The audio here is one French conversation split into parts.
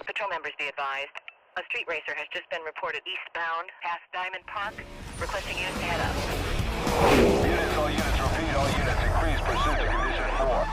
Patrol members be advised. A street racer has just been reported eastbound past Diamond Park, requesting you to head up. Units, all units, repeat, all units, increase pursuit to condition 4.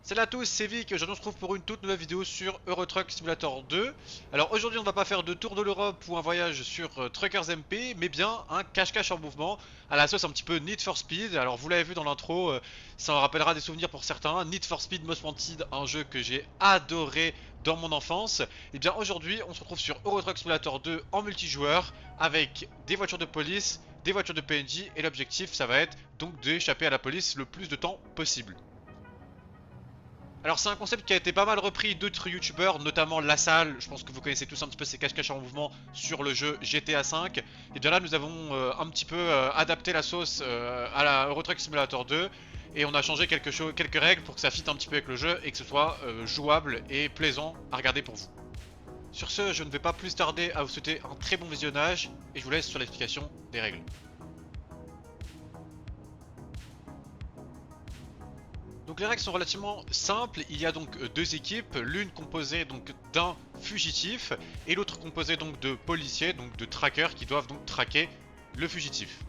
Salut à tous, c'est Vic, aujourd'hui on se retrouve pour une toute nouvelle vidéo sur Euro Truck Simulator 2. Alors aujourd'hui on va pas faire de tour de l'Europe ou un voyage sur Truckers MP, mais bien un cache-cache en mouvement à la sauce un petit peu Need for Speed. Alors vous l'avez vu dans l'intro, ça en rappellera des souvenirs pour certains. Need for Speed Most Wanted, un jeu que j'ai adoré dans mon enfance. Et bien aujourd'hui on se retrouve sur Euro Truck Simulator 2 en multijoueur avec des voitures de police, des voitures de PNJ, et l'objectif ça va être donc d'échapper à la police le plus de temps possible. Alors c'est un concept qui a été pas mal repris d'autres youtubeurs, notamment La Salle, je pense que vous connaissez tous un petit peu ces cache-cache en mouvement sur le jeu GTA V. Et bien là nous avons un petit peu adapté la sauce à la Euro Truck Simulator 2. Et on a changé quelques règles pour que ça fitte un petit peu avec le jeu et que ce soit jouable et plaisant à regarder pour vous. Sur ce, je ne vais pas plus tarder à vous souhaiter un très bon visionnage et je vous laisse sur l'explication des règles. Donc les règles sont relativement simples, il y a donc deux équipes, l'une composée donc d'un fugitif et l'autre composée donc de policiers, donc de trackers qui doivent donc traquer le fugitif.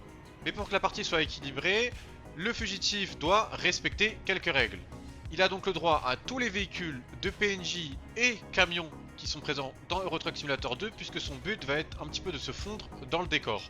Mais pour que la partie soit équilibrée, le fugitif doit respecter quelques règles. Il a donc le droit à tous les véhicules de PNJ et camions qui sont présents dans Euro Truck Simulator 2 puisque son but va être un petit peu de se fondre dans le décor.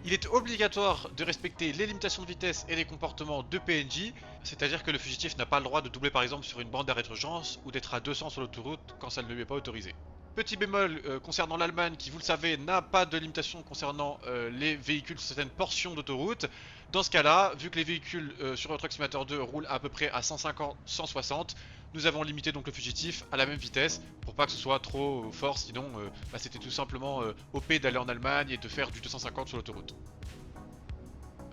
Il est obligatoire de respecter les limitations de vitesse et les comportements de PNJ, c'est-à-dire que le fugitif n'a pas le droit de doubler par exemple sur une bande d'arrêt d'urgence ou d'être à 200 sur l'autoroute quand ça ne lui est pas autorisé. Petit bémol concernant l'Allemagne qui, vous le savez, n'a pas de limitation concernant les véhicules sur certaines portions d'autoroute. Dans ce cas-là, vu que les véhicules sur Euro Truck Simulator 2 roulent à peu près à 150-160, nous avons limité donc le fugitif à la même vitesse pour pas que ce soit trop fort, sinon c'était tout simplement OP d'aller en Allemagne et de faire du 250 sur l'autoroute.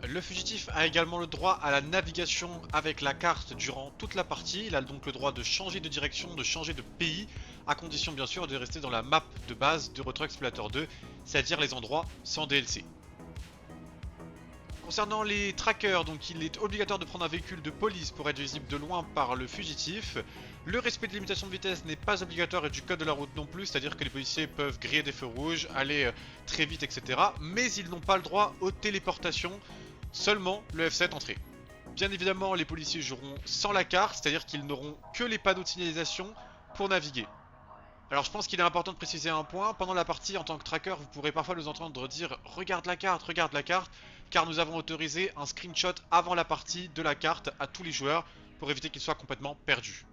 Le fugitif a également le droit à la navigation avec la carte durant toute la partie. Il a donc le droit de changer de direction, de changer de pays, à condition bien sûr de rester dans la map de base d'Euro Truck Simulator 2, c'est-à-dire les endroits sans DLC. Concernant les trackers, donc il est obligatoire de prendre un véhicule de police pour être visible de loin par le fugitif. Le respect des limitations de vitesse n'est pas obligatoire et du code de la route non plus, c'est-à-dire que les policiers peuvent griller des feux rouges, aller très vite, etc. Mais ils n'ont pas le droit aux téléportations, seulement le F7 entrée. Bien évidemment, les policiers joueront sans la carte, c'est-à-dire qu'ils n'auront que les panneaux de signalisation pour naviguer. Alors je pense qu'il est important de préciser un point, pendant la partie en tant que tracker vous pourrez parfois nous entendre dire regarde la carte, car nous avons autorisé un screenshot avant la partie de la carte à tous les joueurs pour éviter qu'ils soient complètement perdus.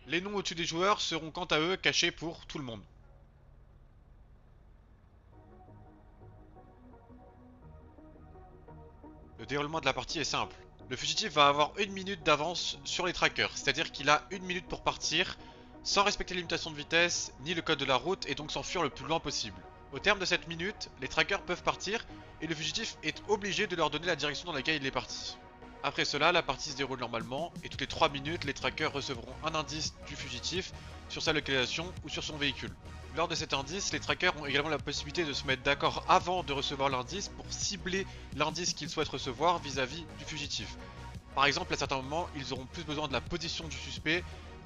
Les noms au-dessus des joueurs seront quant à eux cachés pour tout le monde. Le déroulement de la partie est simple. Le fugitif va avoir 1 minute d'avance sur les trackers, c'est-à-dire qu'il a 1 minute pour partir, sans respecter les limitations de vitesse ni le code de la route et donc s'enfuir le plus loin possible. Au terme de cette minute, les trackers peuvent partir et le fugitif est obligé de leur donner la direction dans laquelle il est parti. Après cela, la partie se déroule normalement et toutes les 3 minutes, les trackers recevront un indice du fugitif sur sa localisation ou sur son véhicule. Lors de cet indice, les trackers ont également la possibilité de se mettre d'accord avant de recevoir l'indice pour cibler l'indice qu'ils souhaitent recevoir vis-à-vis du fugitif. Par exemple, à certains moments, ils auront plus besoin de la position du suspect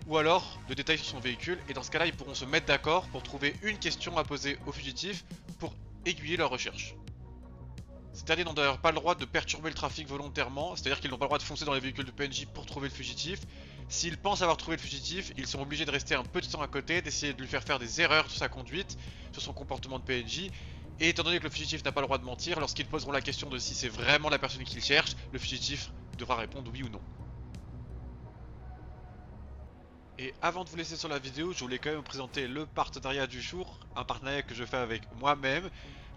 ou alors de détails sur son véhicule et dans ce cas-là, ils pourront se mettre d'accord pour trouver une question à poser au fugitif pour aiguiller leur recherche. Ces derniers n'ont d'ailleurs pas le droit de perturber le trafic volontairement, c'est-à-dire qu'ils n'ont pas le droit de foncer dans les véhicules de PNJ pour trouver le fugitif. S'ils pensent avoir trouvé le fugitif, ils sont obligés de rester un peu de temps à côté, d'essayer de lui faire des erreurs sur sa conduite, sur son comportement de PNJ. Et étant donné que le fugitif n'a pas le droit de mentir, lorsqu'ils poseront la question de si c'est vraiment la personne qu'ils cherchent, le fugitif devra répondre oui ou non. Et avant de vous laisser sur la vidéo, je voulais quand même vous présenter le partenariat du jour, un partenariat que je fais avec moi-même,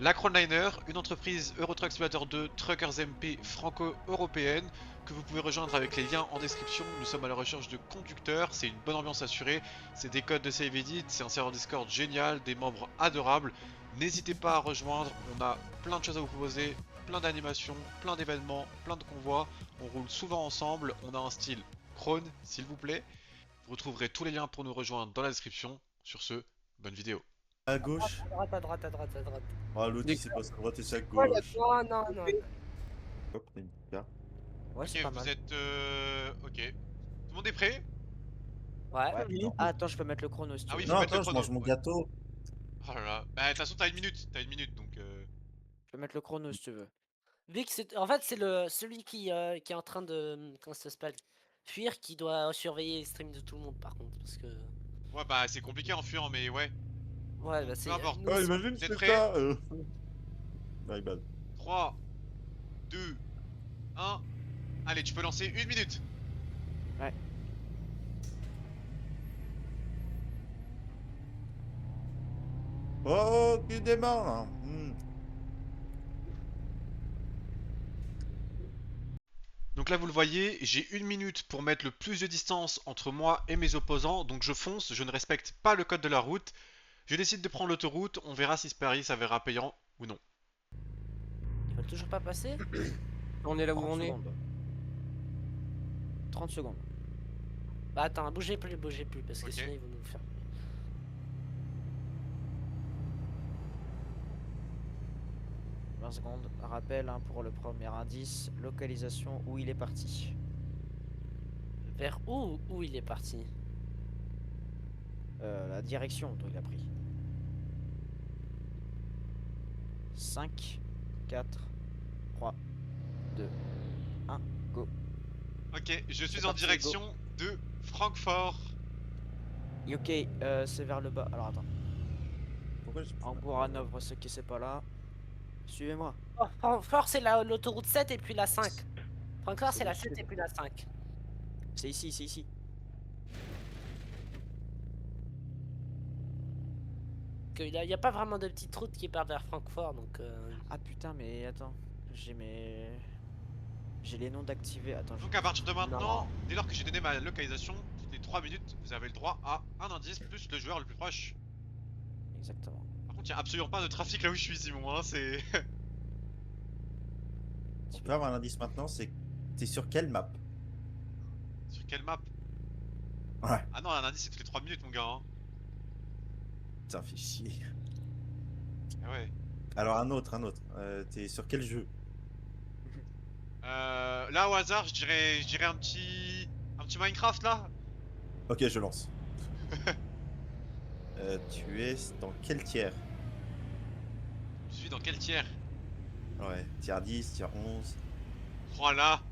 la Cronliner, une entreprise Euro Truck Simulator 2 Truckers MP franco-européenne que vous pouvez rejoindre avec les liens en description. Nous sommes à la recherche de conducteurs, c'est une bonne ambiance assurée, c'est des codes de save edit, c'est un serveur Discord génial, des membres adorables. N'hésitez pas à rejoindre, on a plein de choses à vous proposer, plein d'animations, plein d'événements, plein de convois, on roule souvent ensemble, on a un style Chrome s'il vous plaît. Vous retrouverez tous les liens pour nous rejoindre dans la description. Sur ce, bonne vidéo. À gauche. À droite, à droite, à droite, à droite. Ah, l'autre il sait pas, c'est à droite et c'est à Oh, là, gauche. non, non, non. Hop, on a une carte. Ouais, c'est Ok, pas vous mal. êtes... Ok. Tout le monde est prêt? Ouais. non. Ah, attends, je peux mettre le chrono si tu Ah oui, veux. faut Non, mettre le attends, je chrono, mange mon ouais. gâteau. Oh là là. Bah, de toute façon, t'as une minute, donc... Je peux mettre le chrono si tu veux. Vic, en fait, c'est celui qui est en train de. Comment ça s'appelle? Fuir qui doit surveiller les streams de tout le monde, par contre. Parce que. Ouais, bah, c'est compliqué en fuyant, mais ouais. Ouais, bah c'est. importe. nous, Ah, c'est- imagine, Vous je êtes fais prêts? ça. My bad. 3, 2, 1... Allez, tu peux lancer 1 minute. Oh, qui démarre là. Donc là vous le voyez, j'ai 1 minute pour mettre le plus de distance entre moi et mes opposants, donc je fonce, je ne respecte pas le code de la route, je décide de prendre l'autoroute, on verra si ce pari s'avérera payant ou non. Ils veulent toujours pas passer? On est là où 30 on est. secondes. 30 secondes. Bah attends, bougez plus, parce que Ok. sinon ils vont nous faire. 20 secondes. Rappel hein, pour le premier indice. Localisation où il est parti. Vers où il est parti? La direction dont il a pris. 5, 4, 3, 2, 1, go. Ok, je suis C'est en parti, direction de Francfort. Ok, c'est vers le bas. Alors attends. Pourquoi j'ai Hambourg Hanovre, ceux qui c'est pas là. Suivez-moi. Oh, Francfort, c'est l'autoroute 7 et puis la 5. Francfort, c'est la 7 et puis la 5. C'est ici, c'est ici. Il n'y a pas vraiment de petite route qui part vers Francfort, donc. Ah putain, mais attends. J'ai les noms d'activés. Attends, Donc à partir de maintenant, Non. dès lors que j'ai donné ma localisation, toutes les 3 minutes, vous avez le droit à un indice plus le joueur le plus proche. Exactement. Par contre, il n'y a absolument pas de trafic là où je suis, Simon, hein, c'est... Tu peux avoir un indice maintenant, c'est t'es sur quelle map? Sur quelle map? Ouais. Ah non, un indice c'est toutes les 3 minutes, mon gars, hein. Ça fait chier. Ah ouais. Alors un autre. T'es sur quel jeu? Là au hasard, je dirais un petit Minecraft là. Ok, je lance. Tu es dans quel tiers? Je suis dans quel tiers? Ouais, tiers 10, tiers 11. Oh là,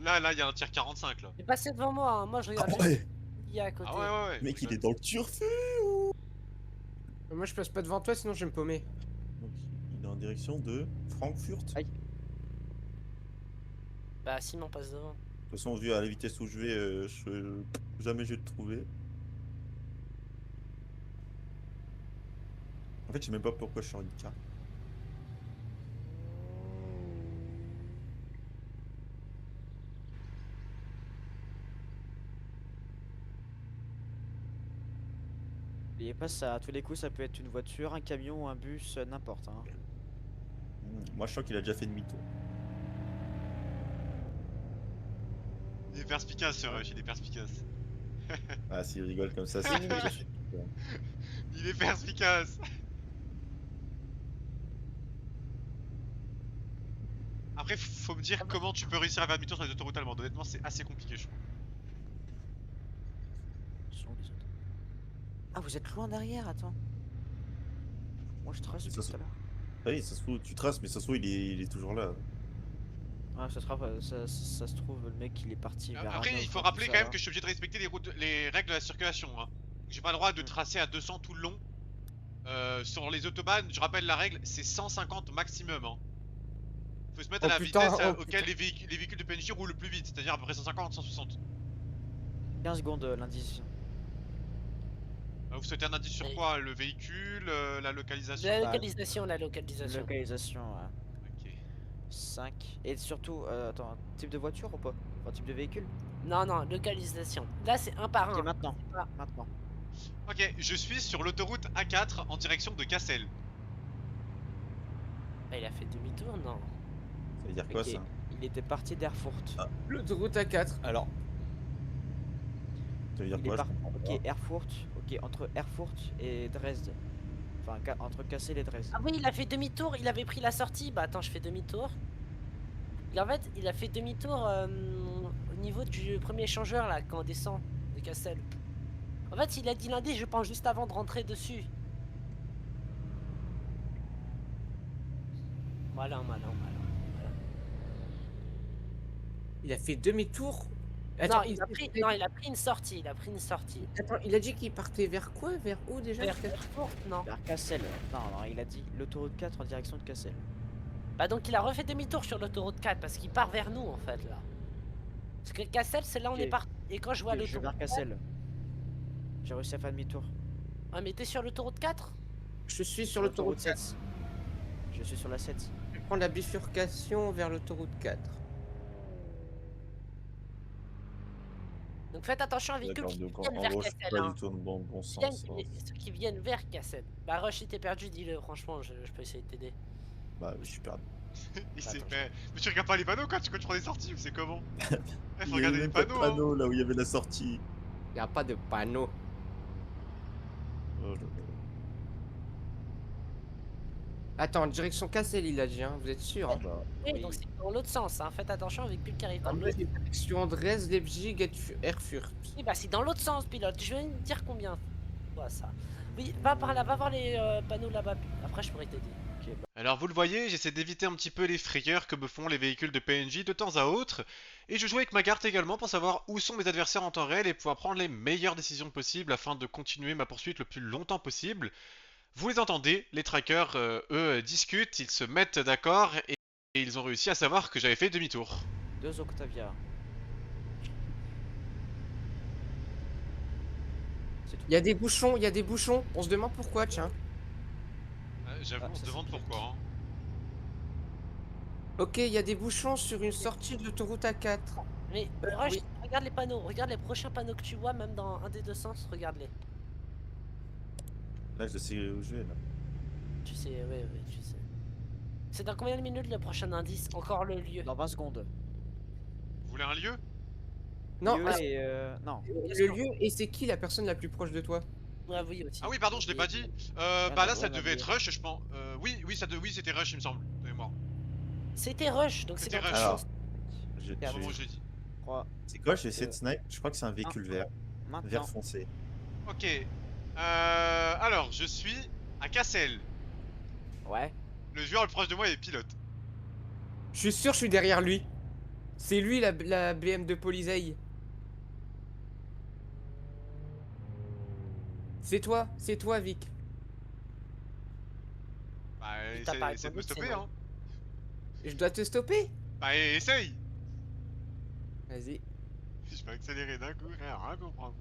il y a un tiers 45 là. Il est passé devant moi, hein. Moi je regarde juste ouais. il y a à côté. Ah ouais. Le mec, il est dans le turfu. Moi je passe pas devant toi sinon je vais me paumer. Donc, il est en direction de Frankfurt. Aïe. De Bah Simon passe devant. toute façon, vu à la vitesse où je vais, jamais je vais te trouver. En fait, je sais même pas pourquoi je suis en une carte. N'oubliez pas, ça, à tous les coups, ça peut être une voiture, un camion, un bus, n'importe. Hein. Moi, je sens qu'il a déjà fait demi-tour. Il est perspicace ce rush, il est perspicace. Ah, s'il rigole comme ça, c'est qu'il a déjà fait demi-tour. Il est perspicace. Après, faut me dire comment tu peux réussir à faire demi-tour sur les autoroutes allemandes. Honnêtement, c'est assez compliqué, je trouve. Sont les autres. Ah, vous êtes loin derrière, attends. Moi, je trace Mais tout ça, à l'heure. Ah oui, ça se trouve, tu traces, mais ça se trouve, il est toujours là. Ah, ça se trouve, le mec, il est parti vers Après, il Hanovre, faut tout rappeler ça, quand même là. que je suis obligé de respecter les règles de la circulation. Hein. J'ai pas le droit de tracer à 200 tout le long. Sur les autobahns, je rappelle la règle, c'est 150 maximum. Hein. Faut se mettre à Oh la putain, vitesse oh auquel les véhicules de PNJ roulent le plus vite, c'est-à-dire à peu près 150, 160. 15 secondes, l'indice. Vous souhaitez un indice sur Et- quoi? Le véhicule, la localisation? La Bah, localisation, la localisation. Localisation, ouais. Ok. 5. Et surtout, attends, type de voiture ou pas? Enfin, type de véhicule? Non, localisation. Là c'est un par Ok, un. maintenant. pas- Maintenant. Ok, je suis sur l'autoroute A4 en direction de Cassel. Ah, il a fait demi-tour, non? Ça veut dire quoi, Ok. ça? Il était parti d'Erfurt. L'autoroute A4. Alors, Ça veut dire Il est quoi? Je par... comprends Ok, pas. Erfurt. Ok, entre Erfurt et Dresde. Enfin, entre Cassel et Dresde. Ah oui, il a fait demi-tour, il avait pris la sortie. Bah attends, je fais demi-tour. Et en fait, il a fait demi-tour au niveau du premier échangeur là, quand on descend de Cassel. En fait, il a dit lundi, je pense, juste avant de rentrer dessus. Malin. Il a fait demi-tour. Non, Attends, il a pris une sortie. Attends, il a dit qu'il partait vers quoi? Vers où déjà? Vers Erfurt, non. Vers Cassel. Non, il a dit l'autoroute 4 en direction de Cassel. Bah donc il a refait demi-tour sur l'autoroute 4 parce qu'il part vers nous en fait là. Parce que Cassel, c'est là où on Ok. est parti. Et quand je vois Ok, je vais l'autoroute. vers Cassel. J'ai réussi à faire demi-tour. Ah, mais t'es sur l'autoroute 4? Je suis sur l'autoroute 4. 7. Je suis sur la 7. Je vais prendre la bifurcation vers l'autoroute 4. Donc faites attention aux véhicules D'accord, qui donc viennent en vers gros, je suis Cassel. pas Hein. du tout dans le bon Viennent- sens. Ceux qui viennent vers Cassel. Bah Rush, si t'es perdu, dis-le, franchement, je peux essayer de t'aider. Bah, je suis perdu. Il s'est Attends, fait. Mais tu regardes pas les panneaux quand tu prends des sorties ou c'est comment? Faut Il y avait regarder les même pas de panneaux. Hein. panneau là où il y avait la sortie. Il n'y a pas de panneau. Oh, Attends, direction Cassel, il a dit, hein. Vous êtes sûr? Hein? bah, Oui, Oui. donc c'est dans l'autre sens, hein. Faites attention aux véhicules qui arrivent dans En l'autre vrai, direction Dresde, Leipzig et Erfurt. Oui, bah c'est dans l'autre sens, pilote. Je vais te dire combien. Voilà ça. Oui, va par là, va voir les panneaux là-bas. Après, je pourrais t'aider. Alors vous le voyez, j'essaie d'éviter un petit peu les frayeurs que me font les véhicules de PNJ de temps à autre. Et je joue avec ma carte également pour savoir où sont mes adversaires en temps réel et pouvoir prendre les meilleures décisions possibles afin de continuer ma poursuite le plus longtemps possible. Vous les entendez, les trackers, eux, discutent, ils se mettent d'accord et ils ont réussi à savoir que j'avais fait demi-tour. 2 Octavia. C'est tout. Il y a des bouchons. On se demande pourquoi, tiens. J'avoue, Ah, on se ça, demande c'est pourquoi. Hein. Ok, il y a des bouchons sur une sortie de l'autoroute A4. Mais Rush, oui. regarde les panneaux. Regarde les prochains panneaux que tu vois, même dans un des deux sens. Regarde-les. là, je sais où je vais là. Tu sais, ouais, tu sais. C'est dans combien de minutes le prochain indice? Encore le lieu. Dans 20 secondes. Vous voulez un lieu? Non, Lieu et, non. le lieu, et c'est qui la personne la plus proche de toi? Ouais, oui aussi. Ah oui, pardon, je l'ai pas dit. Ah, Bah là, bah, ça on a devait oublié. être Rush, je pense. Oui, c'était Rush, il me semble, de mémoire. C'était Rush, donc c'est C'était dans Rush. ton Alors, sens. Ah, Au moment où je l'ai dit. 3. c'est quoi? J'ai essayé de snipe. Je crois que c'est un véhicule vert. Maintenant. Vert foncé. Ok. Alors, je suis à Cassel. Ouais. Le joueur le proche de moi est pilote. Je suis sûr, je suis derrière lui. C'est lui la BM de Polizei. C'est toi, Vic. Bah, Il t'a pas essaie de me répondu, stopper, c'est non. hein. Je dois te stopper? Bah, essaye. Vas-y. Je vais accélérer d'un coup, rien comprendre.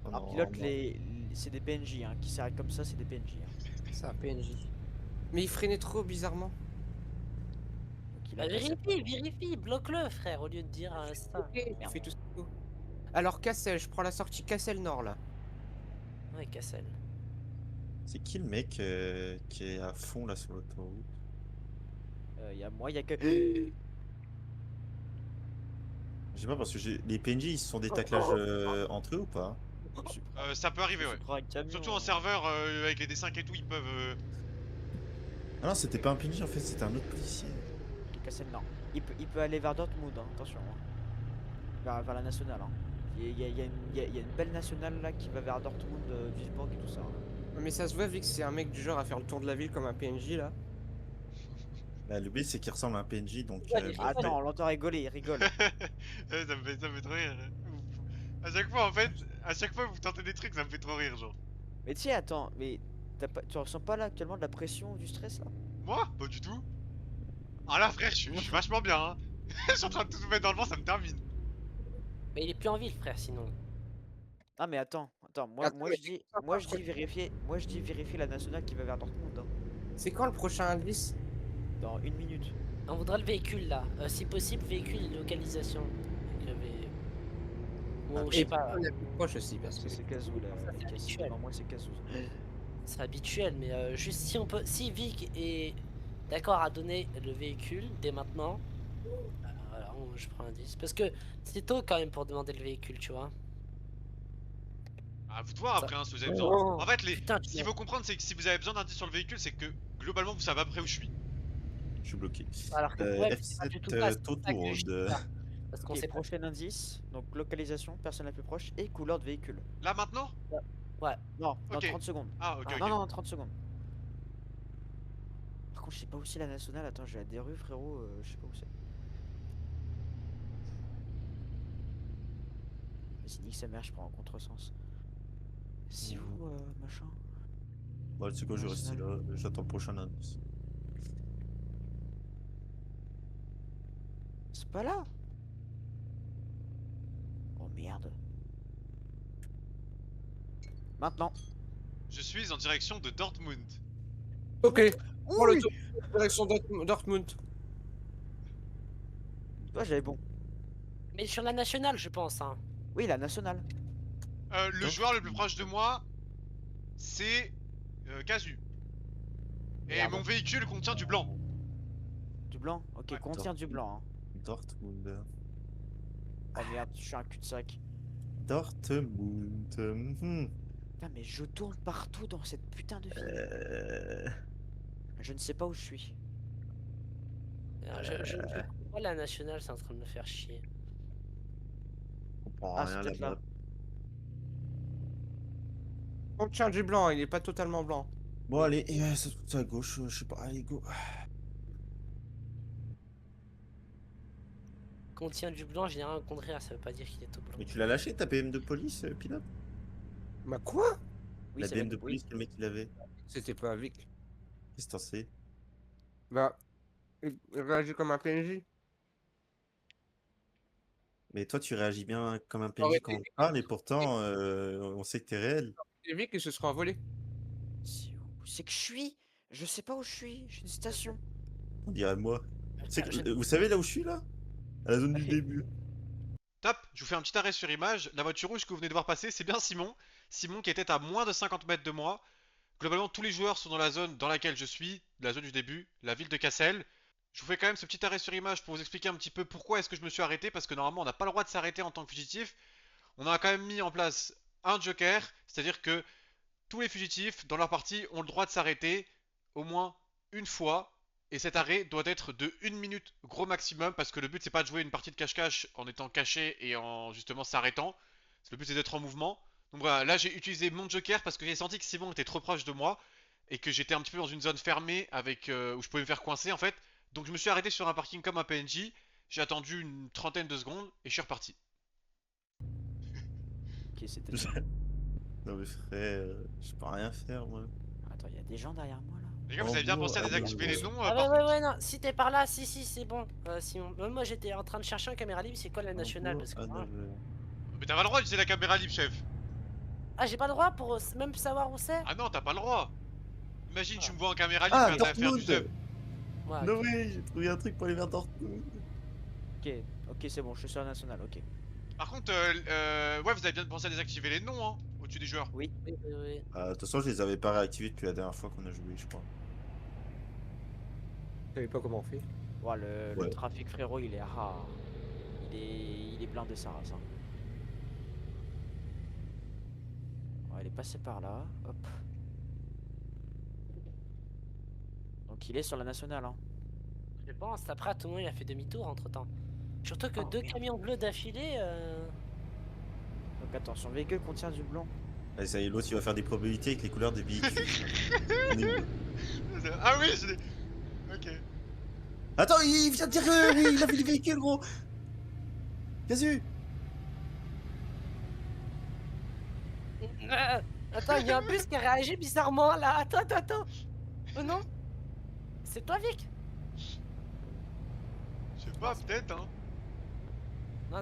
Oh Alors, non, pilote, non. c'est des PNJ, hein. Qui s'arrêtent comme ça, c'est des PNJ. Hein. C'est un PNJ. Mais il freinait trop bizarrement. Donc, il Bah, a passé- vérifie, bloque-le, frère, au lieu de dire ça. Ok, il fait tout ce qu'il faut. Alors Cassel, je prends la sortie Cassel Nord là. Ouais, Cassel. C'est qui le mec qui est à fond là sur l'autoroute? Y a moi, y a que. Je sais pas parce que les PNJ ils se font des taclages entre eux ou pas? Ça peut arriver, ouais. Prends un camion, Surtout en hein. serveur, avec les D5 et tout, ils peuvent... Ah non, c'était pas un PNJ en fait, c'était un autre policier. Cassel, non. Il peut aller vers Dortmund, hein. Attention. Hein. Vers la nationale. Hein. Il y a une belle nationale là qui va vers Dortmund, Duisburg et tout ça. Hein. Mais ça se voit vu que c'est un mec du genre à faire le tour de la ville comme un PNJ là. Bah, le B c'est qu'il ressemble à un PNJ donc. Ouais, les bah, Attends, on l'entend rigoler, il rigole. ça me fait trop rire. À chaque fois, en fait, à chaque fois que vous tentez des trucs, ça me fait trop rire, genre. Mais tiens, attends, mais tu ressens pas là actuellement de la pression, du stress là? Moi? Pas du tout. Ah là, frère, je suis vachement bien, hein. Je suis en train de tout vous mettre dans le vent, ça me termine. Mais il est plus en ville, frère, sinon. Ah mais attends, moi, Attends, moi mais je dis vérifier la nationale qui va vers Dortmund. Hein. C'est quand le prochain indice? Dans 1 minute. On voudrait le véhicule là. Si possible, véhicule et localisation. Ou je sais pas, On est plus proche aussi parce Parce que que c'est Kazoo là. Ça, c'est Cassis. habituel. Non, moi c'est Kazoo. c'est habituel, mais juste si on peut. Si Vic est d'accord à donner le véhicule dès maintenant, bon, je prends un 10. Parce que c'est tôt quand même pour demander le véhicule, tu vois. À vous de voir après, hein, si vous avez besoin. Oh, En fait, putain, ce qu'il faut comprendre, c'est que si vous avez besoin d'indices sur le véhicule, c'est que globalement, vous savez à peu près où je suis. Je suis bloqué. Alors que ouais, c'est pas F7 du tout ça, c'est Toto ça que je dis, là. Parce qu'on Ok, sait pas. prochain indice, donc localisation, personne la plus proche et couleur de véhicule. Là, maintenant? Ouais. Non, dans Ok. 30 secondes. Ah, ok, Ah, ok. Non, non, 30 secondes. Par contre, je sais pas où c'est la nationale. Attends, je vais à des rues, frérot. Je sais pas où c'est. Vas-y, nique sa mère, je prends en contresens. C'est où, machin? Bon, tu sais quoi, je vais rester là. J'attends le prochain indice. C'est pas là. Oh merde. Maintenant. Je suis en direction de Dortmund. Ok. Prends le Oui. tour. Direction Dortmund. Toi, j'avais bon. Mais sur la nationale, je pense, hein. Oui, la nationale. Le joueur le plus proche de moi, c'est Casu. Et Merde. mon véhicule contient du blanc. Du blanc. Ok, Ouais. contient du blanc. Hein. Dortmund. Oh merde, je suis un cul-de-sac. Dortmund. Putain, mais je tourne partout dans cette putain de ville. Je ne sais pas où je suis. Je comprends la nationale, c'est en train de me faire chier. On comprend Ah, c'est rien peut-être là-bas. là. On tient du blanc, il est pas totalement blanc. Bon, allez, c'est à gauche, je sais pas, allez, go. Contient du blanc, j'ai rien au contraire, ça veut pas dire qu'il est tout blanc. Mais tu l'as lâché ta BM de police, pilote? Bah quoi? Oui, La c'est BM vrai de que- oui. police que le mec il avait. C'était pas avec. Qu'est-ce que t'en sais? Bah, il réagit comme un PNJ. Mais toi, tu réagis bien comme un Aurait PNJ quand on te parle, et pourtant, on sait que t'es réel. Et Vic, ils se seront envolés. C'est où c'est que je suis? Je sais pas où je suis. Je suis une station. On dirait moi. Tiens, Vous savez là où je suis là? À la zone du Ok. début. Top, je vous fais un petit arrêt sur image. La voiture rouge que vous venez de voir passer, c'est bien Simon. Simon qui était à moins de 50 mètres de moi. Globalement, tous les joueurs sont dans la zone dans laquelle je suis, la zone du début, la ville de Cassel. Je vous fais quand même ce petit arrêt sur image pour vous expliquer un petit peu pourquoi est-ce que je me suis arrêté, parce que normalement on n'a pas le droit de s'arrêter en tant que fugitif. On a quand même mis en place un joker, c'est-à-dire que tous les fugitifs dans leur partie ont le droit de s'arrêter au moins une fois. Et cet arrêt doit être de 1 minute gros maximum, parce que le but c'est pas de jouer une partie de cache-cache en étant caché et en justement s'arrêtant. Le but c'est d'être en mouvement. Donc voilà, là j'ai utilisé mon joker parce que j'ai senti que Simon était trop proche de moi et que j'étais un petit peu dans une zone fermée avec où je pouvais me faire coincer en fait. Donc je me suis arrêté sur un parking comme un PNJ, j'ai attendu une trentaine de secondes et je suis reparti. Ok, c'était. Non mais frère, je peux rien faire moi. Attends, il y a des gens derrière moi là. Les gars, vous avez bien pensé à désactiver les noms Ah par ouais, contre ouais, non, si t'es par là, si, c'est bon. Simon. Moi j'étais en train de chercher un caméra libre, c'est quoi la nationale parce que, moi- Mais t'as pas le droit d'utiliser la caméra libre, chef. Ah, j'ai pas le droit pour même savoir où c'est. Ah non, t'as pas le droit. Imagine, tu me vois en caméra libre Ah, faire faire du Dortmund! sub. Ouais, Non ok. mais j'ai trouvé un truc pour aller vers Dortmund. Ok, ok, c'est bon, je suis sur la nationale, ok. Par contre, ouais, vous avez bien pensé à désactiver les noms, hein, au-dessus des joueurs. Oui, oui, oui. De toute façon, je les avais pas réactivés depuis la dernière fois qu'on a joué, je crois. Je savais pas comment on fait. Ouais, le Ouais. trafic, frérot, il est rare. Il est blindé, sa race. Hein. Ouais, il est passé par là, hop. Donc il est sur la nationale, hein. Je pense, après tout le monde il a fait demi-tour entre temps. Surtout que Oh, deux merde. camions bleus d'affilée. Donc attention, le véhicule contient du blanc. Allez, ça y est, l'autre il va faire des probabilités avec les couleurs des véhicules. On est où? Ah oui, je l'ai. Ok. Attends, il vient de dire que oui, il a fait des véhicules, gros. Casu. Attends, il y a un bus qui a réagi bizarrement là. Attends. Oh non? C'est toi, Vic? Je sais pas, peut-être, hein.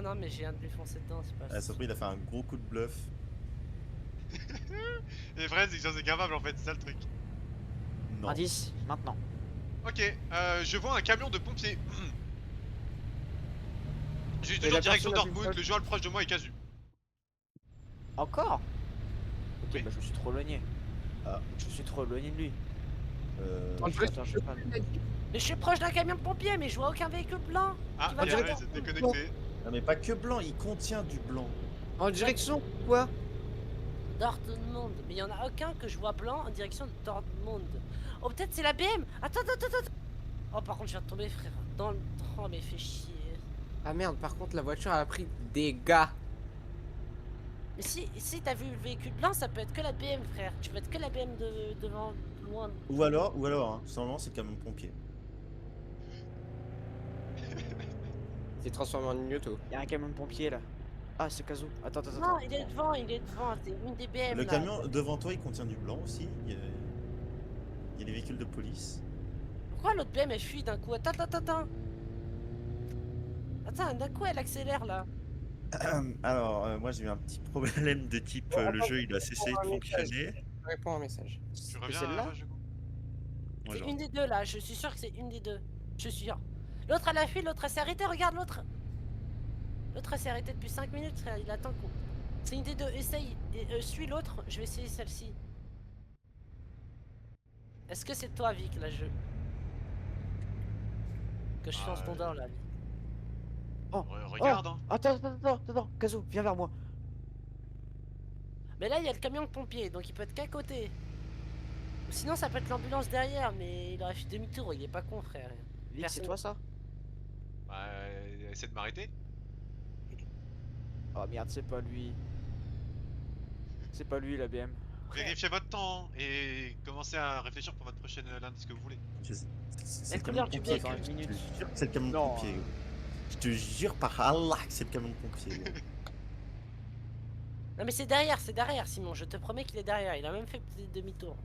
Non, mais j'ai viens de lui foncer dedans, c'est pas Ah, ça se trouve, il a fait un gros coup de bluff. Et vrai, c'est que j'en suis capable en fait, c'est ça le truc. Non. Indice, maintenant. Ok, je vois un camion de pompiers. Je suis Et toujours la direction personne la plus Dortmund, proche. le joueur le proche de moi est Casu. Encore? Ok, Oui. bah je me suis trop éloigné. Ah. Je suis trop éloigné de lui. En fait, Attends, je sais pas. Mais je suis proche d'un camion de pompiers, mais je vois aucun véhicule blanc. Ah, Qui va bien, vers ouais, c'est déconnecté. Non mais pas que blanc, il contient du blanc. En direction quoi? Dortmund. Mais il y en a aucun que je vois blanc en direction de Dortmund. Oh, peut-être c'est la BM. Attends. Oh, par contre, je viens de tomber, frère. Dans le... Oh, mais fais chier. Ah merde, par contre la voiture a pris des dégâts. Mais si t'as vu le véhicule blanc, ça peut être que la BM, frère. Tu peux être que la BM devant, loin. Ou alors, hein, simplement c'est le camion de pompier. C'est transformé en une auto. Il y a un camion de pompier là. Ah, c'est Kazo. Attends. Non, il est devant. C'est une des BM. Le là. camion devant toi il contient du blanc aussi. Il y a les véhicules de police. Pourquoi l'autre BM elle fuit d'un coup? Attends. Attends, d'un coup elle accélère là. Alors, moi j'ai eu un petit problème de type le jeu il a cessé de fonctionner. Réponds à un message. Tu reviens celle-là Jogo Moi, C'est genre, une des deux là, je suis sûr que c'est une des deux. Je suis sûr. L'autre elle a fui, l'autre elle s'est arrêtée, regarde l'autre. L'autre elle s'est arrêtée depuis 5 minutes, frère, il attend qu'on. C'est une des deux, essaye. Suis l'autre, je vais essayer celle-ci. Est-ce que c'est toi, Vic, là, que je fais en standard là? Regarde, hein. Attends. Kazo, viens vers moi. Mais là, il y a le camion de pompier, donc il peut être qu'à côté. Ou sinon, ça peut être l'ambulance derrière, mais il aurait fait demi-tour, il est pas con, frère. Vic, c'est Personne- toi ça? Bah, essaie de m'arrêter. Oh merde, c'est pas lui. C'est pas lui la BM. Vérifiez votre temps et commencez à réfléchir pour votre prochaine l'indice que vous voulez. c'est La le camion couleur de du pompier. bec. Je te jure que c'est le camion de Non. pompier. Gros. Je te jure par Allah que c'est le camion de pompier. Gros. Non mais c'est derrière Simon, je te promets qu'il est derrière, il a même fait petit demi-tour.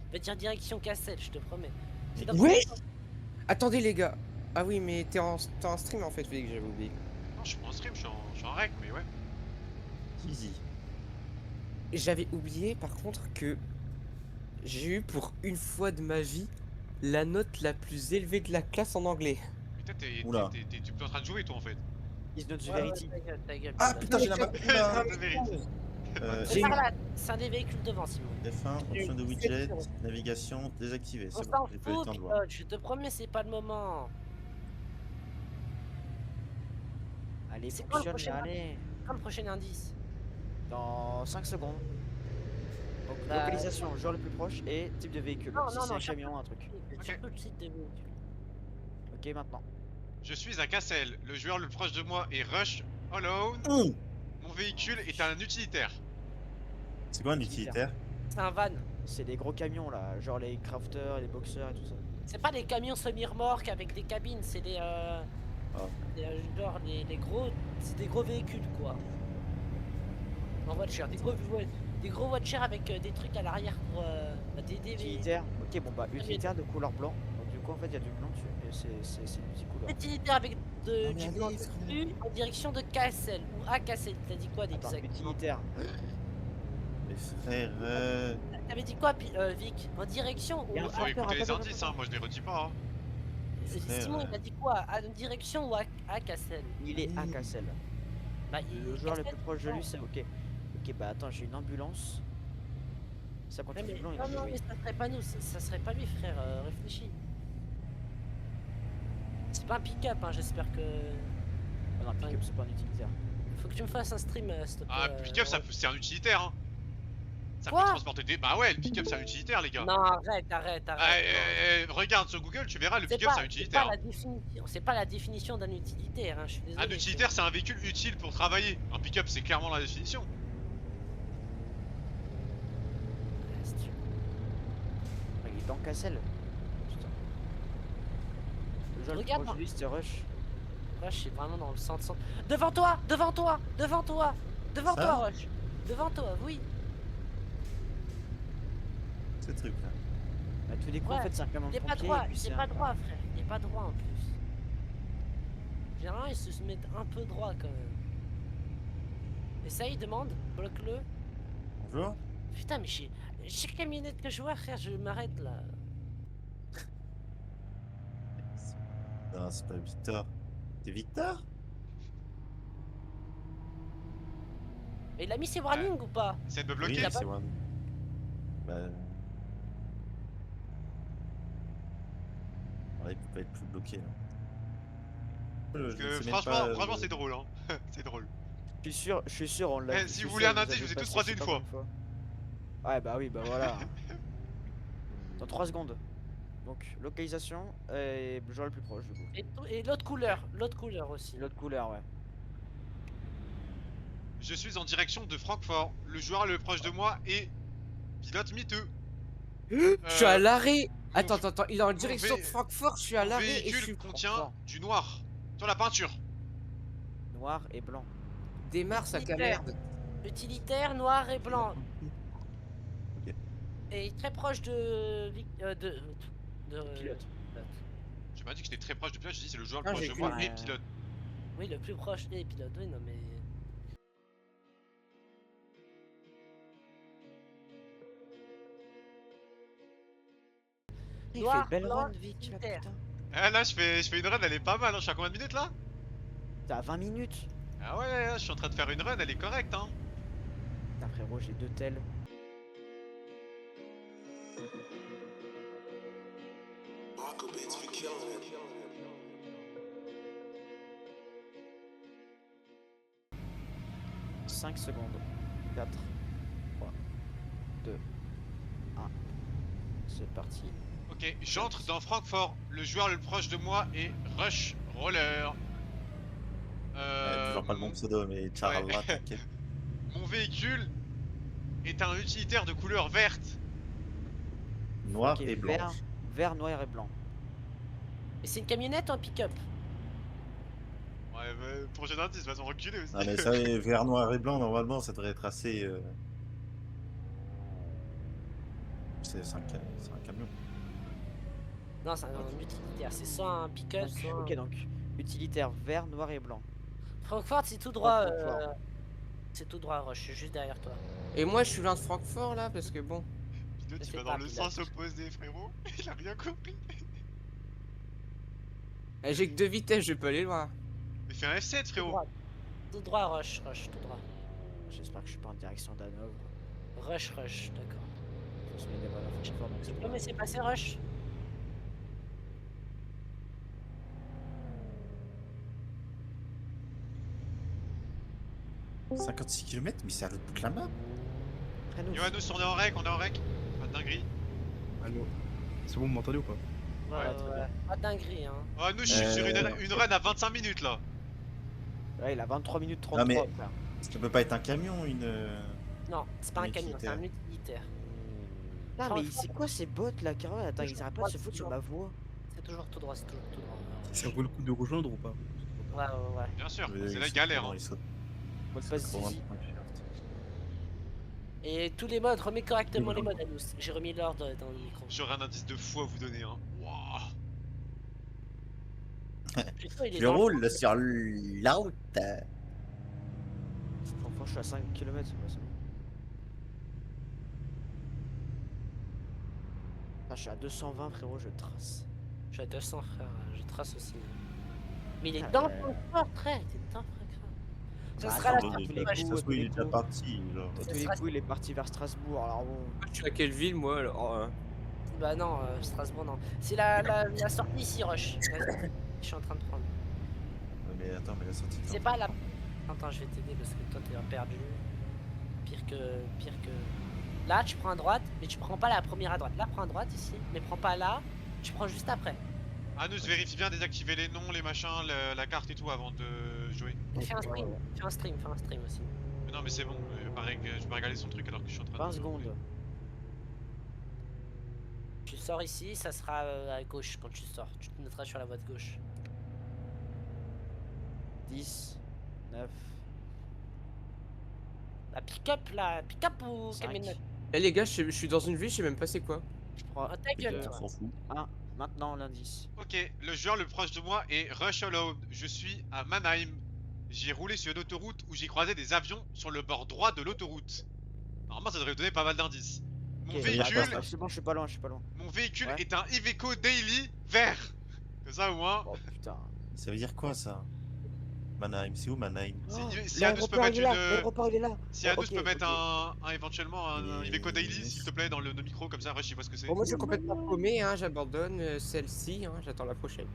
Il va dire direction Cassel, je te promets. C'est dans- Ouais. Attendez les gars. Ah oui, mais t'es en stream en fait, Félix, j'avais oublié. Non, je suis pas en stream, je suis en rec, mais ouais. Easy. J'avais oublié par contre que j'ai eu pour une fois de ma vie la note la plus élevée de la classe en anglais. Putain, Oula. tu peux en train de jouer toi en fait. Is not the Ouais, verity. ta gueule. Ah putain, j'ai la map. Oula. De vérité. C'est par là, c'est un des véhicules devant Simon. F1, option de widget, navigation désactivée. On C'est s'en bon, j'ai pas eu le fout, temps de voir. pilote, je te promets, c'est pas le moment. Allez, C'est quoi le fonctionne, prochain allez. Quand le prochain indice? Dans 5 secondes. Donc, Bah, localisation, joueur le plus proche et type de véhicule. Non, Si non, c'est non, un camion, un truc. Surtout le site de véhicule. Ok, maintenant. Je suis à Cassel, le joueur le proche de moi est Rush Alone. Hum. Mon véhicule est un utilitaire. C'est quoi un utilitaire? C'est un van. C'est des gros camions là, genre les crafters, les boxers et tout ça. C'est pas des camions semi-remorques avec des cabines, c'est des genre les gros, c'est des gros véhicules quoi. En voiture, des gros voitures avec des trucs à l'arrière pour des Utilitaire. Ok, bon bah utilitaire de couleur blanc. Donc du coup en fait il y a du blanc dessus. Et c'est une petite couleur. utilitaire avec mais du allez, blanc frère. dessus en direction de Cassel ou à Cassel. T'as dit quoi Attends, exactement? utilitaire. Mais frère, T'avais dit quoi Vic? En direction ou Bien, à Faut écouter les attends, indices, hein, moi je les redis pas. Hein. Simon il a dit quoi? En direction ou à Cassel? Il est à Cassel. Bah, Le joueur le Cassel, plus proche de lui non. c'est ok. Ok bah attends, j'ai une ambulance. Ça Ouais, continue mais, blanc, il non, a non, oui. mais ça serait pas nous, ça serait pas lui, frère, réfléchis. C'est pas un pick-up, hein, j'espère que. Ah non, pick-up c'est pas un utilitaire. Faut que tu me fasses un stream, s'il te plaît. Ah, pick-up, c'est un utilitaire, hein. Ça peut Quoi transporter des. Bah ouais, le pick-up c'est un utilitaire, les gars. Non, arrête. Ah, regarde sur Google, tu verras, le pick-up c'est un utilitaire. C'est pas la définition d'un utilitaire, hein, je suis désolé. Un utilitaire, c'est un véhicule utile pour travailler. Un pick-up, c'est clairement la définition. Il est dans Cassel. Putain. Le joueur le plus Regarde, proche de lui c'était Rush. Rush, c'est vraiment dans le centre. Devant toi, Rush. Devant toi, oui. ce truc là. Bah tous les coups en Ouais, fait c'est un camion Il de est pas pompier droit, et puis il c'est est un- pas droit, frère. Il est pas droit en plus. Généralement, ils se mettent un peu droit quand même. Essaye, demande, bloque-le. Bonjour. Putain, mais chaque camionnette que je vois, frère, je m'arrête là. Non, c'est pas Victor. C'est Victor? Et il a mis ses warnings ou pas? C'est de me Oui, bloquer. c'est moi. Bah. Ouais, il peut pas être plus bloqué là. Parce Je que sais même franchement, pas, franchement c'est drôle hein. C'est drôle. Je suis sûr, on l'a Eh, vu, si je vous suis voulez sûr, un vous indice, avez je vous ai tous passé croisé je sais une pas fois. combien de Ouais, bah oui, bah voilà. Dans 3 secondes. Donc, localisation et le joueur le plus proche du coup. Et l'autre couleur aussi. L'autre couleur, ouais. Je suis en direction de Francfort. Le joueur le proche de moi est pilote miteux. Je suis à l'arrêt. mon Attends, v- attends, il est en mon direction de vé- Francfort, je suis à Mon l'arrêt et je véhicule suis contient Francfort. du noir sur la peinture. Noir et blanc. Démarre sac à Utilitaire. merde. Utilitaire, noir et blanc. Ok. Et très proche de... Pilote. J'ai pas dit que j'étais très proche de pilote, j'ai dit c'est le joueur le Ah, proche j'ai de cru. moi et Ouais. pilote. Oui, le plus proche des pilotes, oui, non mais... Il Noir, fait belle blanc, run, Vic, là, utilitaire. putain. Ah là je fais une run, elle est pas mal, hein. Je suis à combien de minutes là? T'es à 20 minutes. Ah ouais, je suis en train de faire une run, elle est correcte hein. Putain, frérot, j'ai 2 tels. « 5 secondes. 4, 3, 2, 1. C'est parti. Ok, j'entre dans Francfort. Le joueur le proche de moi est Rush Roller. Toujours pas le bon pseudo, mais Charles, ouais. t'inquiète. Mon véhicule est un utilitaire de couleur verte. Noir Ok, et blanc. vert, noir et blanc. Et c'est une camionnette ou un pick-up? Ouais, bah, prochain indice, va s'en reculer aussi. Ah mais ça, les vert, noir et blanc, normalement, ça devrait être assez... C'est un camion. Non, c'est un utilitaire, c'est soit un pick-up, Donc, soit... ok, donc utilitaire vert, noir et blanc. Francfort, c'est tout droit, Francfort. c'est tout droit, Roche, je suis juste derrière toi. Et moi je suis loin de Francfort là parce que bon. Pilote, Je il sais va pas, dans le pilote. sens opposé, frérot. Il a rien compris. Eh, j'ai que 2 vitesses, je peux aller loin. Mais fais un F7, Tout frérot. droit, tout droit, Roche, tout droit. J'espère que je suis pas en direction d'Hanovre. Rush, d'accord. On se met des balles à Francfort, donc c'est Tu peux bon. me laisser passer, Rush? 56 km, mais c'est à l'autre bout de la map. Après nous, Yohanous, on est en rec, Pas de dinguerie. Allô. C'est bon, vous m'entendez ou pas? Ouais, très bien. Pas de dinguerie, hein. Oh, nous, je suis sur une run à 25 minutes là. Ouais, il a 23 minutes 33. Non, mais- frère. Ça peut pas être un camion, une... Non, c'est pas un camion, c'est Utilitaire. un utilitaire. Ah, mais Francfort. c'est quoi ces bots là, Caro? Attends, ils arrêtent pas de se foutre sur ma voix. C'est toujours tout droit, c'est toujours tout droit. Ça vaut le coup de rejoindre ou pas? Ouais. Bien sûr, Euh, c'est ils la sautent galère. comment, Hein. ils sautent. Mot de passe Pour Zizi. un point de shirt. Et tous les modes, remets correctement les modes à nous. J'ai remis l'ordre dans l'écran. J'aurais un indice de fou à vous donner. Hein. Wouah. Putain, il est Je dans le roule sur la route. Franchement, je suis à 5 km. C'est bon. Ah, je suis à 220, frérot, je trace. Je suis à 200, frère, je trace aussi. Mais il est Ah, dans ouais. ton corps, frère, il est dedans, frère. Ça Bah, sera attends, la de sortie tous les Rush. coups, Ça se trouve, il est déjà coups. parti. Genre. À Ça tous les sera- coups, il est parti vers Strasbourg, alors bon. Je suis à quelle ville moi alors Bah non, Strasbourg, non. C'est la sortie ici, Rush. Vas-y, je suis en train de prendre. Ouais, mais attends, mais la sortie. C'est pas la... Attends, je vais t'aider parce que toi, t'es perdu. Pire que... Là, tu prends à droite, mais tu prends pas la première à droite. Là, prends à droite ici, mais prends pas là. Tu prends juste après. Anous, vérifie bien désactiver les noms, les machins, la carte et tout avant de jouer. Fais un stream aussi. Mais non, mais c'est bon, je vais pas regarder son truc alors que je suis en train 20 de. secondes. Tu sors ici, ça sera à gauche quand tu sors. Tu te mettras sur la voie de gauche. 10, 9, La pick-up ou 5. camionnette? Eh les gars, je suis dans une ville, je sais même pas c'est quoi. Je prends Ah, ta gueule, deux, toi. On s'en fout. 1. Maintenant, l'indice. Ok, le joueur le proche de moi est Rush Alone. Je suis à Mannheim. J'ai roulé sur une autoroute où j'ai croisé des avions sur le bord droit de l'autoroute. Normalement, ça devrait donner pas mal d'indices. Mon Ok, véhicule, attends, c'est bon, je suis pas loin, je suis pas loin. mon véhicule Ouais. est un Iveco Daily vert. Comme ça au moins. Oh putain. Ça veut dire quoi ça? Mannheim, c'est où Mannheim? Si Anus peut mettre une. L'aéroport il est là. Si Anus Ok, peut mettre ok. éventuellement un Iveco Daily, s'il te plaît, dans le micro, comme ça, Rush, il voit ce que c'est. Bon, moi, je suis complètement paumé, hein, j'abandonne celle-ci, hein, j'attends la prochaine.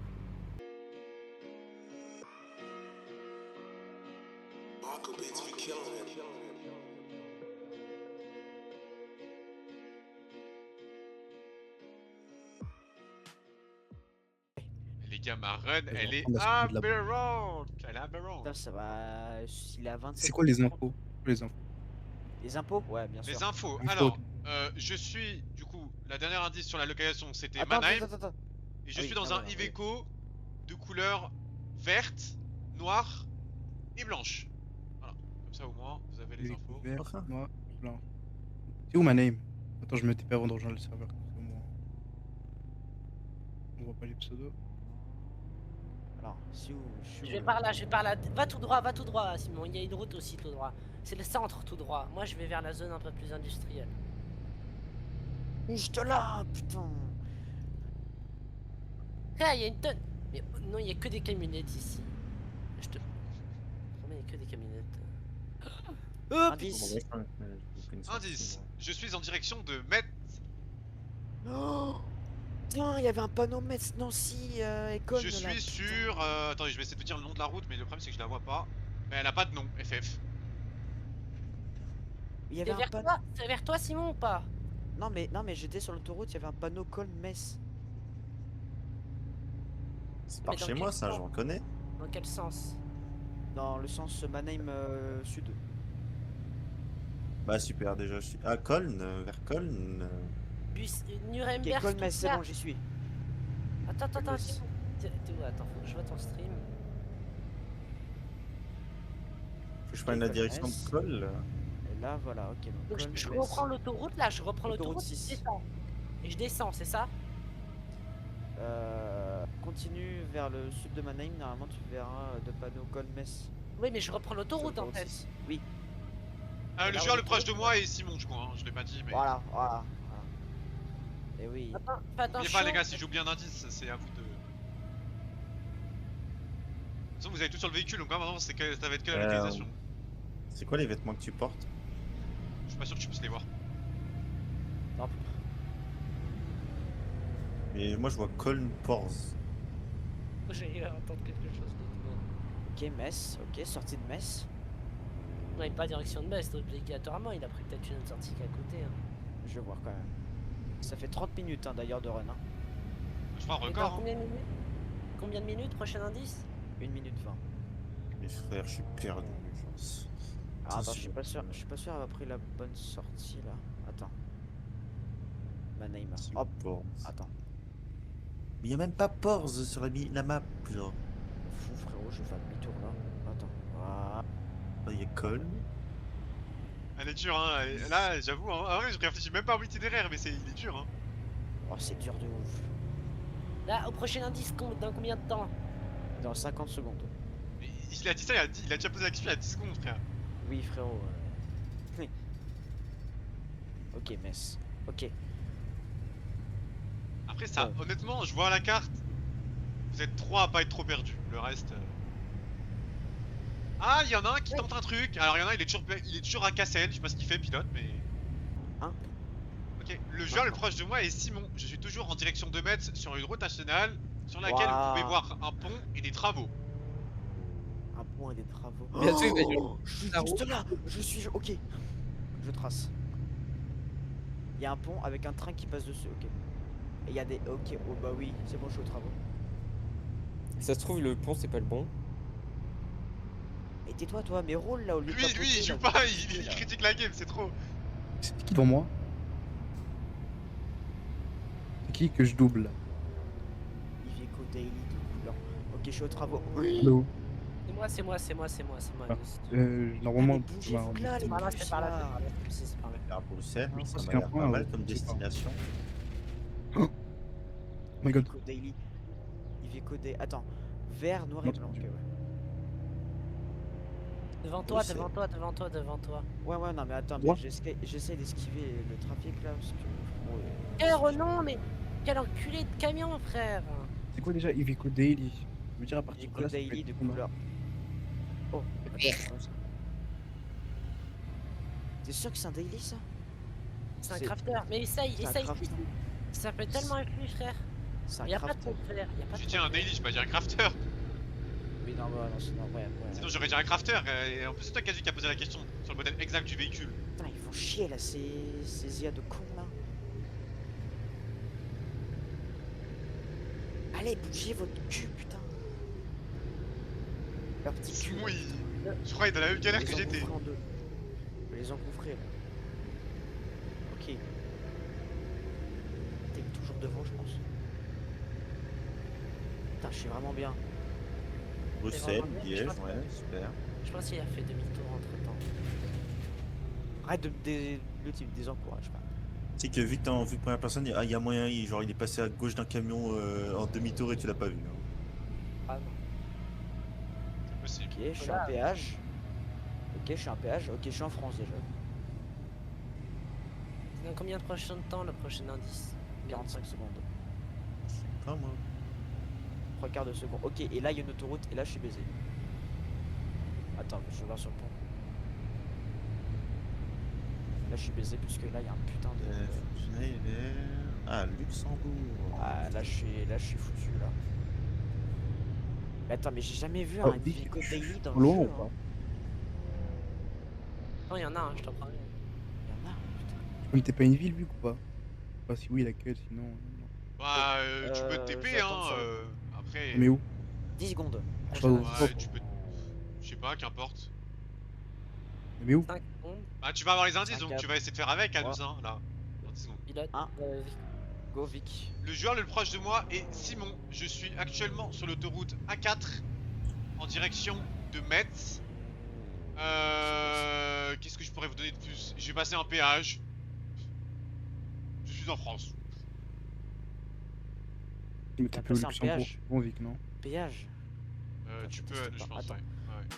Les gars, ma run, vais elle est reprendre la suite de la- aberrante. Elle est aberrante. Putain, ça va. Il est à 27. C'est quoi les infos? Les infos. Les impôts? Ouais, bien sûr. Les infos. Infos. Alors, je suis, du coup, la dernière indice sur la localisation, c'était Attends, Mannheim. attends. Et je Ah suis oui, dans ah un ouais, Iveco de couleur verte, noire et blanche. Voilà, comme ça au moins vous avez les infos. Vert, Enfin. noir, blanc. C'est où ma name? Attends, je me TP avant de rejoindre le serveur. Comme ça, moi. On voit pas les pseudos. Alors, si où Je vais par là, je vais par là. Va tout droit, Simon. Il y a une route aussi tout droit. C'est le centre tout droit. Moi, je vais vers la zone un peu plus industrielle. Juste là, putain. Ah, il y a une tonne. Mais non, il y a que des camionnettes ici. Je te promets, il y a que des camionnettes. Indice. Indice, je suis en direction de Metz. Oh Tiens, il y avait un panneau Metz Nancy école. Je suis sur. Attendez, je vais essayer de vous dire le nom de la route, mais le problème c'est que je la vois pas. Mais elle a pas de nom, FF. Il y avait C'est un vers panneau. toi, c'est vers toi, Simon, ou pas? Non mais j'étais sur l'autoroute, il y avait un panneau Col Metz. C'est par Mais dans chez quel moi, ça, sens? je reconnais. Dans quel sens? Dans le sens Mannheim sud. Bah super, déjà, je suis à Cologne, vers Cologne. Bus Ok, Nuremberg. Col Metz, c'est Stuttgart. bon, j'y suis. Attends, Metz. Simon. T'es où? Attends, faut que je vois ton stream. Faut que je prenne la Col direction Metz. de Col. Et là, voilà, ok. Donc Col je Metz. reprends l'autoroute là, je reprends Autoroute l'autoroute, 6. je descends. Et je descends, c'est ça? Continue vers le sud de Mannheim, normalement tu verras de panneau Col Metz. Oui, mais je reprends sur l'autoroute en l'autoroute fait. 6. Oui, Le là, joueur on le est proche de trop- moi est Simon, je crois. Hein. Je l'ai pas dit, mais. voilà. Et oui. Attends, fais N'oubliez attention. pas, les gars, si j'oublie un indice, c'est à vous de. De toute façon, vous avez tout sur le véhicule, donc là maintenant, ça va être que la localisation. C'est quoi les vêtements que tu portes? Je suis pas sûr que tu puisses les voir. Non, Et moi, je vois Cologne-Porz. J'ai entendre quelque chose d'autre. ok, Metz, ok, sortie de Metz. Non, il est pas direction de Metz, obligatoirement, il a pris peut-être une autre sortie qu'à côté. Hein. Je vais voir quand même. Ça fait 30 minutes hein, d'ailleurs de run. Hein. Je crois un Et dans record. Hein. combien de minutes? Combien de minutes? Prochain indice? 1 minute 20. Mes frères, je suis perdu. Alors, attends, Attention. je suis pas sûr d'avoir pris la bonne sortie là. Attends. Mannheim. Hop, Porz. attends. Mais y a même pas Porz sur la map, genre. Fou frérot, je vais faire demi-tour là. Attends. Voilà. Là, y a Cologne. Elle est dure, hein. Là, j'avoue, hein. Ah ouais, je réfléchis même pas à itinéraire, mais il est dur, hein. Oh, c'est dur de ouf. Là, au prochain indice, dans combien de temps? Dans 50 secondes. Mais il a dit ça, il a déjà posé la question il y a 10 secondes, frère. Oui, frérot. Oui. Ok, Metz. Ok. Après, ça, Ouais. honnêtement, je vois la carte. Vous êtes 3 à pas être trop perdu. Le reste. Ah, il y en a un qui tente un truc. Alors, il y en a, il est toujours à Cassel. Je sais pas ce qu'il fait, pilote, mais. Hein? Ok, le joueur le proche de moi est Simon. Je suis toujours en direction de Metz sur une route nationale sur laquelle vous pouvez Waouh. voir un pont et des travaux. Un pont et des travaux. Bien sûr, il va Je suis la juste là. Ok. Je trace. Il y a un pont avec un train qui passe dessus. Ok. Et il y a des. Ok. Oh bah oui. C'est bon, je suis aux travaux. Ça se trouve, le pont, c'est pas le bon. Et tais-toi, toi. Mais roule là au lieu de Lui, papoter, il joue là. pas, il critique la game, c'est trop. C'est qui devant moi? C'est qui que je double là? Iveco Daily de couleur. Ok, je suis aux travaux. Hello. C'est moi. Ah. Normalement. Ah, mais bougez-vous de là, les Par là, bus, c'est par là. là. C'est par là. À Bruxelles, Non, ça c'est m'a qu'un l'air point, pas mal ouais, comme je sais pas. destination. Oh my god. Iveco Daily. Iveco Daily. Attends. Vert, noir et Non. blanc. Ok, ouais. Devant toi, c'est- devant toi. Ouais, non, mais attends. Moi Mais j'essaie d'esquiver le trafic là. Parce que. frérot, Quel renom, mais quel enculé de camion, frère. C'est quoi déjà Iveco Daily? Je veux dire à partir Iveco de là. ça peut Daily être de cool, hein. couleur. Oh, Merde. T'es sûr que c'est un daily ça? C'est un C'est- crafter. Mais essaye, c'est un essaye. crafter. Ça peut tellement influer, frère. C'est un Y a pas de crafter. ton frère. Y a pas de J'ai ton dit un frère. daily, j'ai pas dit un crafter. Oui, non, bah, non, sinon, ouais. Sinon j'aurais dit un crafter. Et en plus c'est toi Kazu qui a posé la question sur le modèle exact du véhicule. Putain, ils font chier là, ces IA de cons là. Allez, bougez votre cul, putain. Leur petit cul. Simon là, il... putain. Je crois il est dans la même galère Je vais que les j'étais. engouffrer en deux. Je vais les engouffrer là. Ok. T'es toujours devant, je pense. Putain, je suis vraiment bien. Bruxelles, vraiment bien, je Liège, pense. ouais, super. Je pense qu'il a fait demi-tour entre temps. Arrête le type désencourage pas. Tu sais que vu que t'es en vue première personne, il y a moyen, genre il est passé à gauche d'un camion en demi-tour et tu l'as pas vu. Hein. Ah non. C'est possible. Ok, je suis en péage. Ok, je suis en péage. Ok, je suis en France déjà. Dans combien de prochain temps le prochain indice? 45 secondes. Pas moi. 3 quarts de seconde. Ok, et là il y a une autoroute et là je suis baisé. Attends, je vais voir sur le pont. Là je suis baisé puisque là il y a un putain de. J'allais vers... Ah, Luxembourg. Ah là je suis foutu là. Mais attends, mais j'ai jamais vu Oh, un dis- Vico Daily dans le Loin jeu. ou hein. pas? Non, il y en a un, je t'en promets. Il y en a, putain. Comme t'es pas une ville, vu ou pas? Pas si oui, laquelle, sinon. Non. Bah tu peux te TP hein. j'attends sur le Après. Mais où? 10 secondes. Je sais pas où. Ouais tu peux. Je sais pas, qu'importe. Mais où? 5 secondes, Bah tu vas avoir les indices Cinq, donc quatre, tu vas essayer de faire avec à trois. nous hein là. Dans 10 secondes. pilote. Un. Go Vic. Le joueur le plus proche de moi est Simon. Je suis actuellement sur l'autoroute A4 en direction de Metz. Qu'est-ce que je pourrais vous donner de plus? J'ai passé un péage. Je suis en France. Mais T'as t'es plus au passé un Luxembourg. péage. Bon, Vic, non? Péage. Tu je peux, teste je pas. pense, Attends. ouais. Ouais.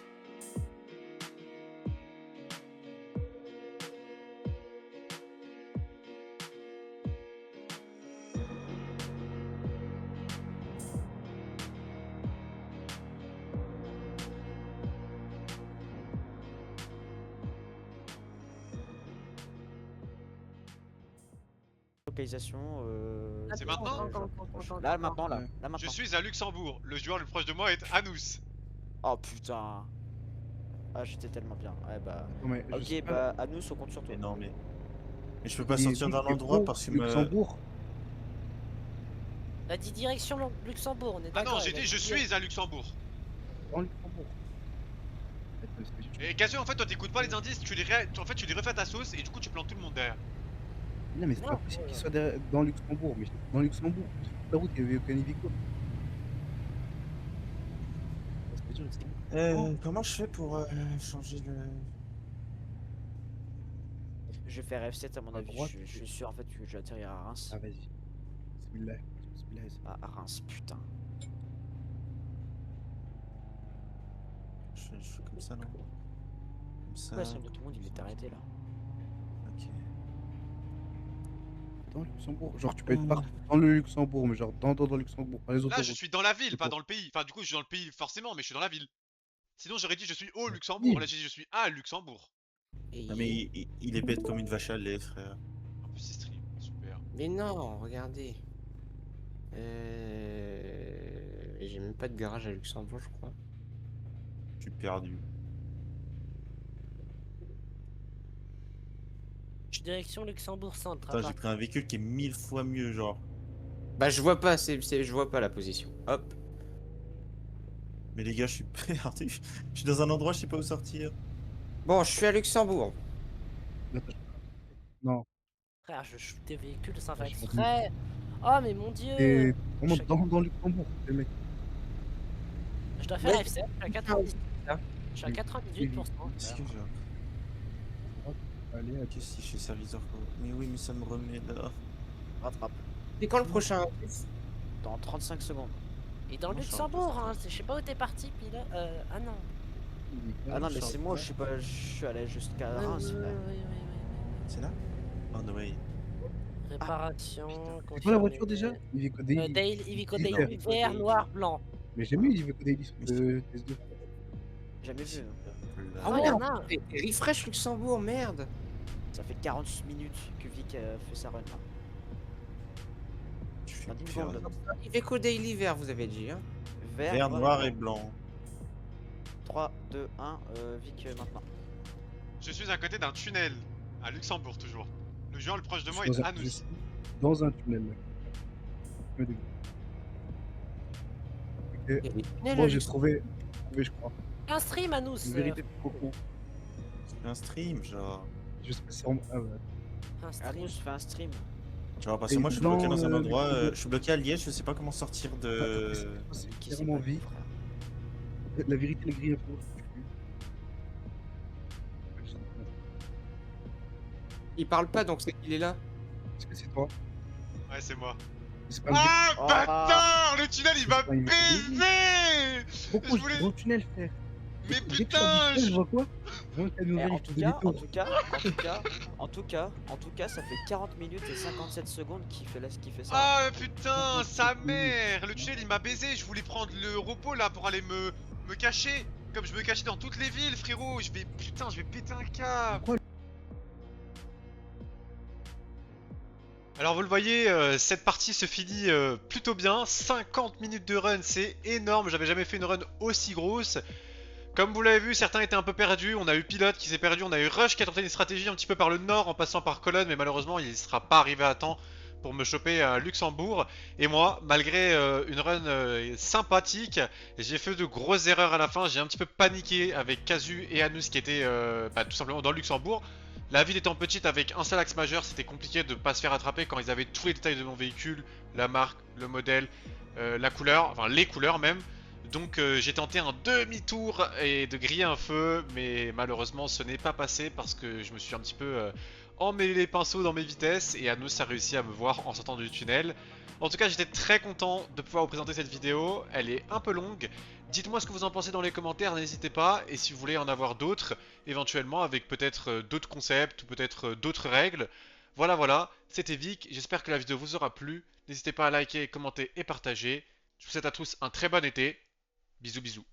Localisation. C'est maintenant Là maintenant là. Ouais. Là Je maintenant. suis à Luxembourg. Le joueur le plus proche de moi est Anous. Oh putain. Ah j'étais tellement bien. Ouais bah. Non, mais je sais Ok pas. bah à nous on compte sur toi. Mais non, mais... Mais je peux pas Et sortir Vic, d'un t'es endroit où? parce que Luxembourg? On a dit direction Luxembourg, on est Ah d'accord. non, j'ai il a dit je dit- suis à Luxembourg. Dans Luxembourg. Attends, c'est pas juste- Et Casio, en fait, toi t'écoutes pas les indices, en fait, tu les refais à ta sauce et du coup tu plantes tout le monde derrière. Non, mais c'est pas Non, possible qu'il ouais. soit dans Luxembourg. Mais dans Luxembourg, sur toute la route, il y avait aucun Ivico. comment je fais pour changer le... Je vais faire F7 à mon À avis. droite. Je suis sûr en fait que je vais atterrir à Reims. Ah, vas-y. Bismillah. Bismillah. À Reims putain. Je fais comme ça, non? Comme ça... Pourquoi ça, tout le monde il est arrêté là? Ok. Dans Luxembourg. Genre, tu peux être partout dans le Luxembourg, mais genre dans le Luxembourg, pas les autoroutes. Là, je suis dans la ville, C'est pas pour- dans le pays. Enfin, du coup, je suis dans le pays forcément, mais je suis dans la ville. Sinon, j'aurais dit je suis au Luxembourg. Là, j'ai dit je suis à Luxembourg. Et Non, mais il est bête comme une vache à lait, frère. En plus, il stream, super. Mais non, regardez. J'ai même pas de garage à Luxembourg, je crois. Je suis perdu. Je suis direction Luxembourg centre. Putain, j'ai pris un véhicule qui est 1000 fois mieux, genre. Bah, je vois pas, je vois pas la position. Hop. Mais les gars, je suis perdu. Je suis dans un endroit, je sais pas où sortir. Bon, je suis à Luxembourg. Non, Frère, je shoot des véhicules sans faire je exprès. Oh mais mon dieu. et vraiment Chaque- dans Luxembourg, les mecs. Je dois faire Ouais. F7, je suis à 98. Ah. Je suis à 98%. Qu'est-ce que j'ai? Allez, à Qu'est-ce que je fais service d'or? Mais oui, mais ça me remet là. Rattrape. C'est quand le prochain indice? Dans 35 secondes. Et dans Moi, je suis Luxembourg, hein, je sais pas où t'es parti, puis là. Ah non. Ah non mais c'est moi, je suis pas. Je suis allé jusqu'à Oui, Reims oui, là. oui, oui, oui. C'est là? Oh no way. Réparation. C'est quoi la voiture déjà? Ivico Daily. Ivico Vert. Daily, vert, noir, blanc. Mais j'ai jamais eu Ivico Daily sur Mais le PS2. Jamais vu. Ah ouais, ouais, y en a un. refresh Luxembourg, merde. Ça fait 40 minutes que Vic fait sa run là. Je suis Dans 10 pur. secondes. Iveco Daily vert, vous avez dit, hein. Vert, noir et blanc. 3, 2, 1, Vic maintenant. Je suis à côté d'un tunnel, à Luxembourg toujours. Le joueur le proche de moi Je est suis Anous. je suis dans un tunnel. Là. Je me dégoûte. Ok. Il y a des tunnels, Bon, à j'ai Luxembourg. trouvé, je crois. Un stream, Anous. Une vérité de coco. C'est un stream, genre. Je sais pas si c'est vraiment. Ah ouais. Un stream. Anous fait un stream. Tu vois, parce que Et moi je suis blanc, bloqué dans un endroit, du coup, je suis bloqué à Liège, je sais pas comment sortir de. C'est Qui c'est clairement pas, vie. frère? La vérité, le gris info. Il parle pas, donc c'est qu'il est là. Est-ce que c'est toi? Ouais, c'est moi. C'est pas Ah, Oh. bâtard! Le tunnel il va pas une- baiser! Pourquoi je voulais- je dans le tunnel, frère? Mais Dès que je putain! sors du tunnel, je vois quoi? Je vois un camion Eh, vert, en il tout fait cas, demi-tour. en tout cas, ça fait 40 minutes et 57 secondes qu'il fait ça. Ah putain, sa mère! Le tunnel il m'a baisé, je voulais prendre le repos là pour aller me cacher. Comme je me cachais dans toutes les villes, frérot. Je vais péter un câble. Pourquoi Alors vous le voyez, cette partie se finit plutôt bien. 50 minutes de run, c'est énorme. J'avais jamais fait une run aussi grosse. Comme vous l'avez vu, certains étaient un peu perdus. On a eu Pilote qui s'est perdu, on a eu Rush qui a tenté une stratégie un petit peu par le nord en passant par Cologne, mais malheureusement il ne sera pas arrivé à temps pour me choper à Luxembourg. Et moi, malgré une run sympathique, j'ai fait de grosses erreurs à la fin. J'ai un petit peu paniqué avec Casu et Anous qui étaient tout simplement dans le Luxembourg. La ville étant petite avec un seul axe majeur, c'était compliqué de ne pas se faire attraper quand ils avaient tous les détails de mon véhicule, la marque, le modèle, la couleur, enfin les couleurs même. Donc j'ai tenté un demi-tour et de griller un feu, mais malheureusement ce n'est pas passé parce que je me suis un petit peu emmêlé les pinceaux dans mes vitesses et Anous a réussi à me voir en sortant du tunnel. En tout cas, j'étais très content de pouvoir vous présenter cette vidéo, elle est un peu longue. Dites-moi ce que vous en pensez dans les commentaires, n'hésitez pas, et si vous voulez en avoir d'autres, éventuellement avec peut-être d'autres concepts ou peut-être d'autres règles. Voilà, c'était Vic, j'espère que la vidéo vous aura plu. N'hésitez pas à liker, commenter et partager. Je vous souhaite à tous un très bon été. Bisous bisous.